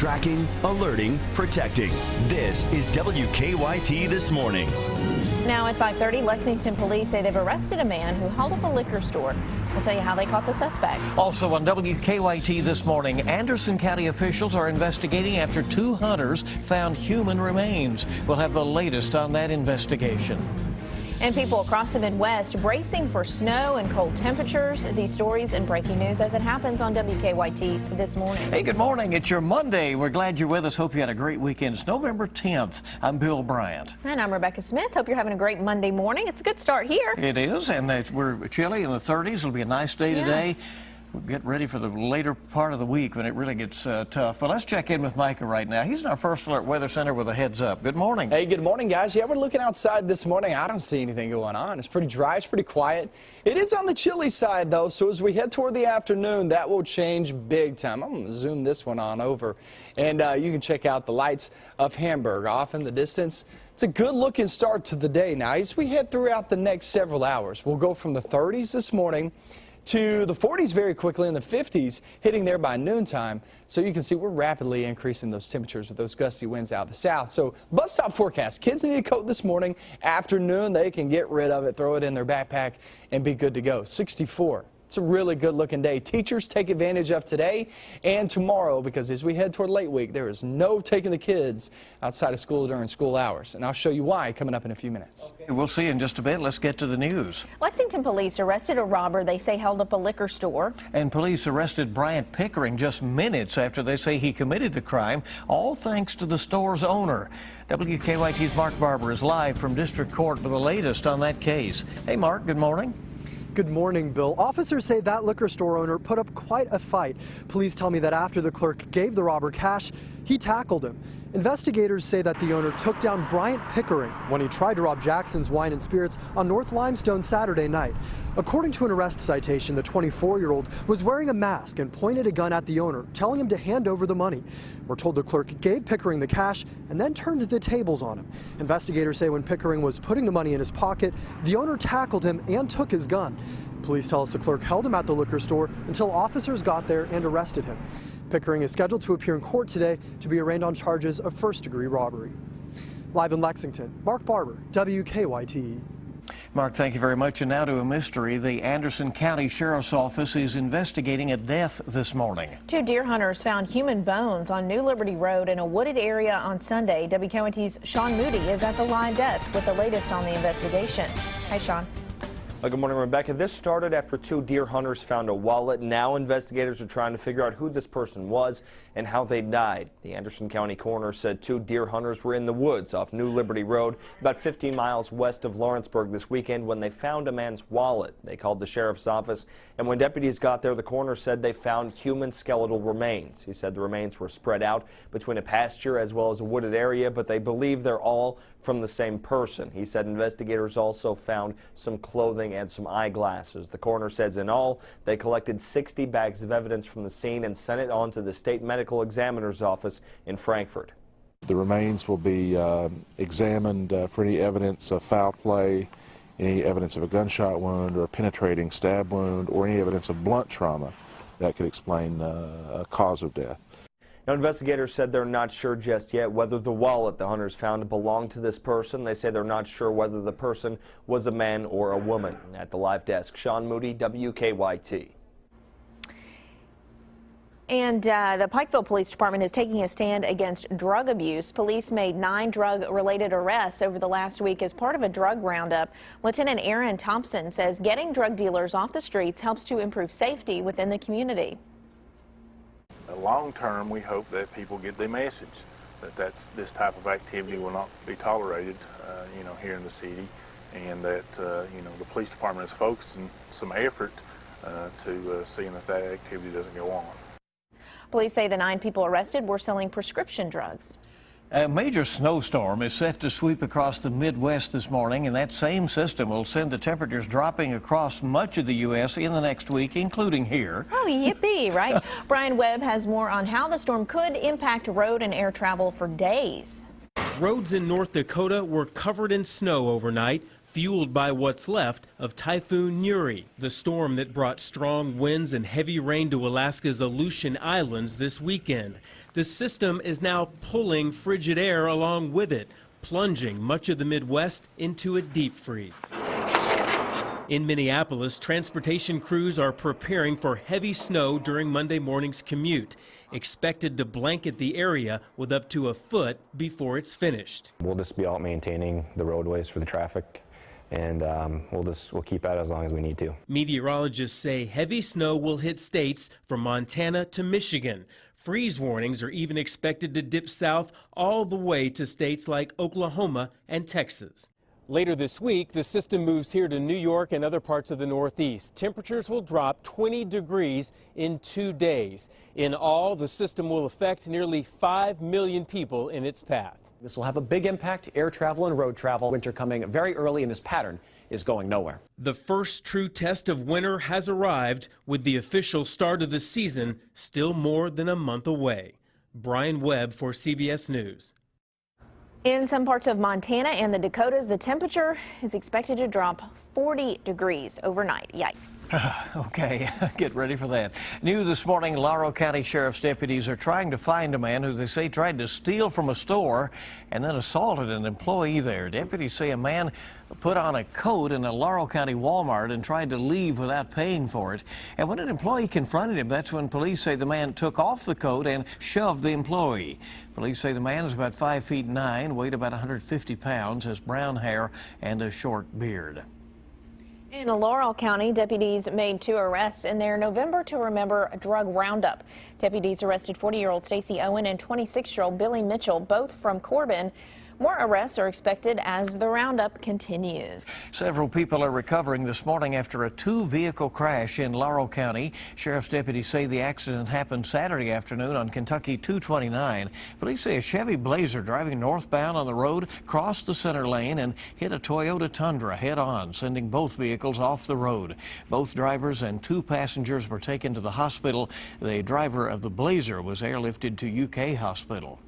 Tracking, alerting, protecting. This is WKYT This Morning. Now at 5:30, Lexington police say they've arrested a man who held up a liquor store. We'll tell you how they caught the suspect. Also on WKYT This Morning, Anderson County officials are investigating after 2 hunters found human remains. We'll have the latest on that investigation. And people across the Midwest bracing for snow and cold temperatures. These stories and breaking news as it happens on WKYT This Morning. Hey, good morning. It's your Monday. We're glad you're with us. Hope you had a great weekend. It's November 10th. I'm Bill Bryant. And I'm Rebecca Smith. Hope you're having a great Monday morning. It's a good start here. It is, and we're chilly in the 30s. It'll be a nice day today. We'll get ready for the later part of the week when it really gets tough. But let's check in with Micah right now. He's in our First Alert Weather Center with a heads up. Good morning. Hey, good morning, guys. Yeah, we're looking outside this morning. I don't see anything going on. It's pretty dry. It's pretty quiet. It is on the chilly side, though, so as we head toward the afternoon, that will change big time. I'm going to zoom this one on over, and you can check out the lights of Hamburg off in the distance. It's a good-looking start to the day. Now, as we head throughout the next several hours, we'll go from the 30s this morning to the 40s very quickly, and the 50s hitting there by noontime. So you can see we're rapidly increasing those temperatures with those gusty winds out of the south. So bus stop forecast. Kids need a coat this morning. Afternoon, they can get rid of it, throw it in their backpack, and be good to go. 64. It's a really good looking day. Teachers take advantage of today and tomorrow, because as we head toward late week, there is no taking the kids outside of school during school hours. And I'll show you why coming up in a few minutes. Okay, we'll see in just a bit. Let's get to the news. Lexington police arrested a robber they say held up a liquor store. And police arrested Bryant Pickering just minutes after they say he committed the crime, all thanks to the store's owner. WKYT's Mark Barber is live from District Court with the latest on that case. Hey, Mark, good morning. Good morning, Bill. Officers say that liquor store owner put up quite a fight. Police tell me that after the clerk gave the robber cash, he tackled him. Investigators say that the owner took down Bryant Pickering when he tried to rob Jackson's Wine and Spirits on North Limestone Saturday night. According to an arrest citation, the 24-year-old was wearing a mask and pointed a gun at the owner, telling him to hand over the money. We're told the clerk gave Pickering the cash and then turned the tables on him. Investigators say when Pickering was putting the money in his pocket, the owner tackled him and took his gun. Police tell us the clerk held him at the liquor store until officers got there and arrested him. Pickering is scheduled to appear in court today to be arraigned on charges of first-degree robbery. Live in Lexington, Mark Barber, WKYT. Mark, thank you very much. And now to a mystery. The Anderson County Sheriff's Office is investigating a death this morning. 2 deer hunters found human bones on New Liberty Road in a wooded area on Sunday. WKYT's Sean Moody is at the live desk with the latest on the investigation. Hi, Sean. Good morning, Rebecca. This started after 2 deer hunters found a wallet. Now investigators are trying to figure out who this person was and how they died. The Anderson County coroner said 2 deer hunters were in the woods off New Liberty Road, about 15 miles west of Lawrenceburg this weekend when they found a man's wallet. They called the sheriff's office, and when deputies got there, the coroner said they found human skeletal remains. He said the remains were spread out between a pasture as well as a wooded area, but they believe they're all from the same person. He said investigators also found some clothing and some eyeglasses. The coroner says in all, they collected 60 bags of evidence from the scene and sent it on to the state medical examiner's office in Frankfort. The remains will be examined for any evidence of foul play, any evidence of a gunshot wound or a penetrating stab wound, or any evidence of blunt trauma that could explain a cause of death. Now, investigators said they're not sure just yet whether the wallet the hunters found belonged to this person. They say they're not sure whether the person was a man or a woman. At the live desk, Sean Moody, WKYT. And the Pikeville Police Department is taking a stand against drug abuse. Police made 9 drug-related arrests over the last week as part of a drug roundup. Lieutenant Aaron Thompson says getting drug dealers off the streets helps to improve safety within the community. Long term, we hope that people get the message that this type of activity will not be tolerated, here in the city, and that the police department is focusing some effort to seeing that activity doesn't go on. Police say the 9 people arrested were selling prescription drugs. A major snowstorm is set to sweep across the Midwest this morning, and that same system will send the temperatures dropping across much of the U.S. in the next week, including here. Oh, yippee, right? Brian Webb has more on how the storm could impact road and air travel for days. Roads in North Dakota were covered in snow overnight. fueled by what's left of Typhoon Nuri, the storm that brought strong winds and heavy rain to Alaska's Aleutian Islands this weekend. The system is now pulling frigid air along with it, plunging much of the Midwest into a deep freeze. In Minneapolis, transportation crews are preparing for heavy snow during Monday morning's commute, expected to blanket the area with up to a foot before it's finished. We'll just be out maintaining the roadways for the traffic, and we'll keep at it as long as we need to. Meteorologists say heavy snow will hit states from Montana to Michigan. Freeze warnings are even expected to dip south all the way to states like Oklahoma and Texas. Later this week, the system moves here to New York and other parts of the Northeast. Temperatures will drop 20 degrees in 2 days. In all, the system will affect nearly 5 million people in its path. This will have a big impact, air travel and road travel. Winter coming very early, and this pattern is going nowhere. The first true test of winter has arrived, with the official start of the season still more than a month away. Brian Webb for CBS News. In some parts of Montana and the Dakotas, the temperature is expected to drop 40 degrees overnight. Yikes. Okay, get ready for that. New this morning, Laurel County Sheriff's deputies are trying to find a man who they say tried to steal from a store and then assaulted an employee there. Deputies say a man put on a coat in a Laurel County Walmart and tried to leave without paying for it. And when an employee confronted him, that's when police say the man took off the coat and shoved the employee. Police say the man is about 5'9", weighed about 150 pounds, has brown hair and a short beard. In Laurel County, deputies made 2 arrests in their November to Remember drug roundup. Deputies arrested 40-year-old Stacy Owen and 26-year-old Billy Mitchell, both from Corbin. More arrests are expected as the roundup continues. Several people are recovering this morning after a 2-vehicle crash in Laurel County. Sheriff's deputies say the accident happened Saturday afternoon on Kentucky 229. Police say a Chevy Blazer driving northbound on the road crossed the center lane and hit a Toyota Tundra head-on, sending both vehicles off the road. Both drivers and 2 passengers were taken to the hospital. The driver of the Blazer was airlifted to UK Hospital.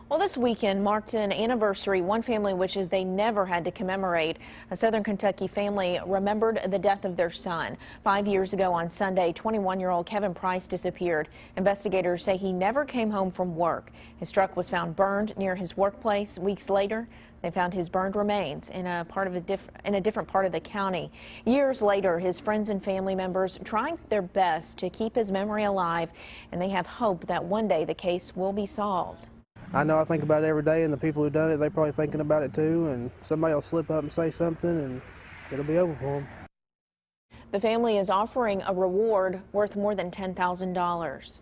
Well, this weekend marked an anniversary one family wishes they never had to commemorate. A Southern Kentucky family remembered the death of their son. 5 years ago on Sunday, 21-year-old Kevin Price disappeared. Investigators say he never came home from work. His truck was found burned near his workplace. Weeks later, they found his burned remains in a different part of the county. Years later, his friends and family members trying their best to keep his memory alive, and they have hope that one day the case will be solved. I know I think about it every day, and the people who done it, they're probably thinking about it too, and somebody will slip up and say something, and it'll be over for them. The family is offering a reward worth more than $10,000.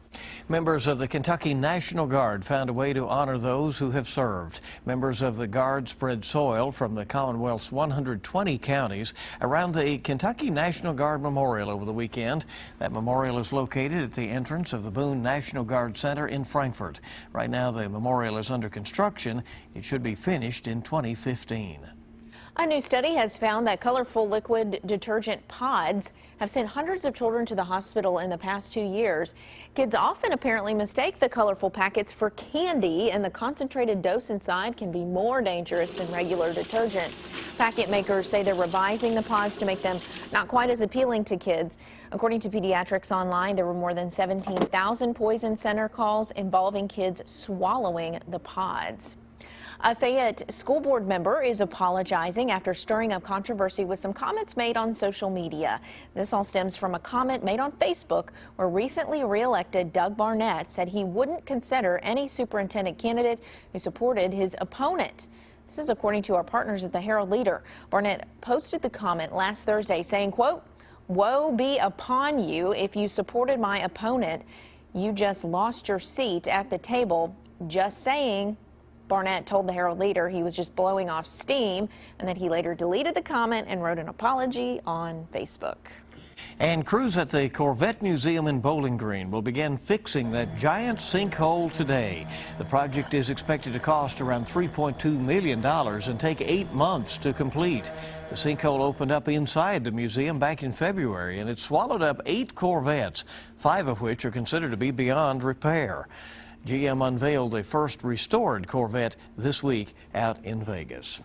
Members of the Kentucky National Guard found a way to honor those who have served. Members of the Guard spread soil from the Commonwealth's 120 counties around the Kentucky National Guard Memorial over the weekend. That memorial is located at the entrance of the Boone National Guard Center in Frankfort. Right now, the memorial is under construction. It should be finished in 2015. A new study has found that colorful liquid detergent pods have sent hundreds of children to the hospital in the past 2 years. Kids often apparently mistake the colorful packets for candy, and the concentrated dose inside can be more dangerous than regular detergent. Packet makers say they're revising the pods to make them not quite as appealing to kids. According to Pediatrics Online, there were more than 17,000 poison center calls involving kids swallowing the pods. A Fayette school board member is apologizing after stirring up controversy with some comments made on social media. This all stems from a comment made on Facebook where recently re-elected Doug Barnett said he wouldn't consider any superintendent candidate who supported his opponent. This is according to our partners at the Herald Leader. Barnett posted the comment last Thursday saying, quote, "Woe be upon you if you supported my opponent. You just lost your seat at the table. Just saying." Barnett told the Herald Leader he was just blowing off steam, and that he later deleted the comment and wrote an apology on Facebook. And crews at the Corvette Museum in Bowling Green will begin fixing that giant sinkhole today. The project is expected to cost around $3.2 million and take 8 months to complete. The sinkhole opened up inside the museum back in February, and it swallowed up 8 Corvettes, 5 of which are considered to be beyond repair. GM unveiled the first restored Corvette this week out in Vegas.